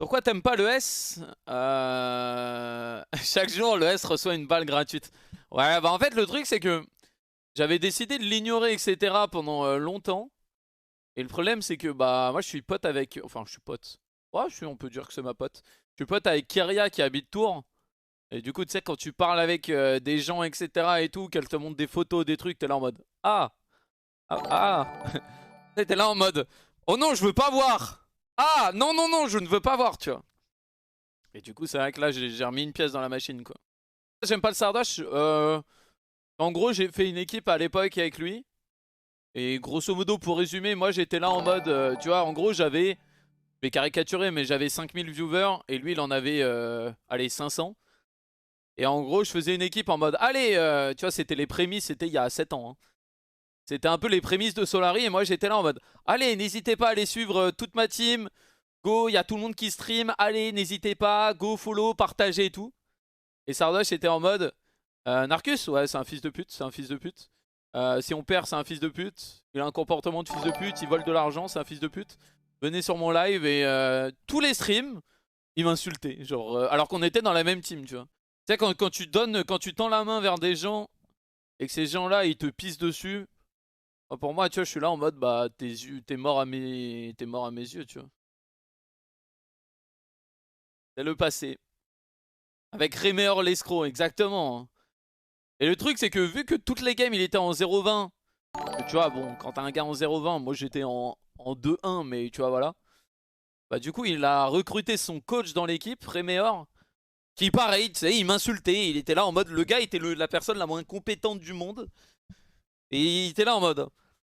Pourquoi t'aimes pas le S? Chaque jour, le S reçoit une balle gratuite. Ouais, bah en fait, le truc, c'est que j'avais décidé de l'ignorer, etc. pendant longtemps. Et le problème, c'est que bah moi, je suis pote avec... Enfin, je suis pote. Ouais, on peut dire que c'est ma pote. Je suis pote avec Kyria qui habite Tours. Et du coup, tu sais, quand tu parles avec des gens, etc. et tout, qu'elle te montre des photos, des trucs, t'es là en mode... Ah! Ah! Ah. T'es là en mode... Oh non, je veux pas voir! Ah! Non, non, non, je ne veux pas voir, tu vois. Et du coup, c'est vrai que là, j'ai remis une pièce dans la machine, quoi. J'aime pas le Sardoche. En gros, j'ai fait une équipe à l'époque avec lui. Et grosso modo, pour résumer, moi, j'étais là en mode... tu vois, en gros, j'avais... Je vais caricaturer, mais j'avais 5000 viewers. Et lui, il en avait, allez, 500. Et en gros, je faisais une équipe en mode... Allez, tu vois, c'était les prémices, c'était il y a 7 ans. Hein. C'était un peu les prémices de Solari. Et moi, j'étais là en mode... Allez, n'hésitez pas à aller suivre toute ma team. Go, il y a tout le monde qui stream. Allez, n'hésitez pas. Go, follow, partagez et tout. Et Sardoche était en mode Narcus, ouais, c'est un fils de pute, c'est un fils de pute. Si on perd, c'est un fils de pute. Il a un comportement de fils de pute, il vole de l'argent, c'est un fils de pute. Venez sur mon live et tous les streams, il m'insultait. Genre, alors qu'on était dans la même team, tu vois. Tu sais, quand tu tends la main vers des gens et que ces gens-là, ils te pissent dessus, bah, pour moi, tu vois, je suis là en mode, bah, t'es mort à mes yeux, tu vois. C'est le passé. Avec Réméor l'escroc, exactement. Hein. Et le truc, c'est que vu que toutes les games, il était en 0-20, tu vois, bon, quand t'as un gars en 0-20, moi j'étais en 2-1, mais tu vois, voilà. Bah, du coup, il a recruté son coach dans l'équipe, Réméor, qui, pareil, tu sais, il m'insultait. Il était là en mode, le gars était la personne la moins compétente du monde. Et il était là en mode,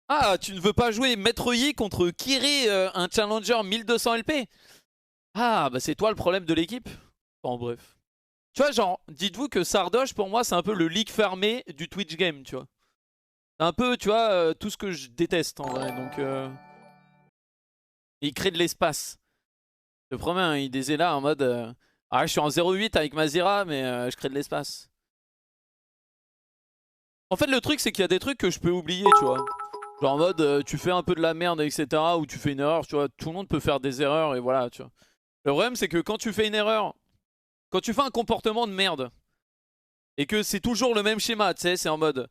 ah, tu ne veux pas jouer Maître Yi contre Kiri, un challenger 1200 LP? Ah, bah c'est toi le problème de l'équipe. En bref. Tu vois, genre, dites-vous que Sardoche, pour moi, c'est un peu le leak fermé du Twitch game, tu vois. C'est un peu, tu vois, tout ce que je déteste, en vrai. Donc, il crée de l'espace. Le premier, hein, il disait là en mode... ah, je suis en 0,8 avec Mazira, mais je crée de l'espace. En fait, le truc, c'est qu'il y a des trucs que je peux oublier, tu vois. Genre en mode, tu fais un peu de la merde, etc. Ou tu fais une erreur, tu vois. Tout le monde peut faire des erreurs, et voilà, tu vois. Le problème, c'est que quand tu fais une erreur, quand tu fais un comportement de merde, et que c'est toujours le même schéma, tu sais, c'est en mode...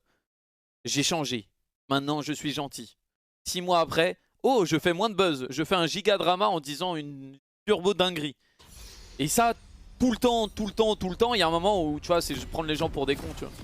J'ai changé. Maintenant, je suis gentil. 6 mois après, oh, je fais moins de buzz. Je fais un giga drama en disant une turbo dinguerie. Et ça, tout le temps, tout le temps, tout le temps, il y a un moment où, tu vois, c'est prendre les gens pour des cons, tu vois.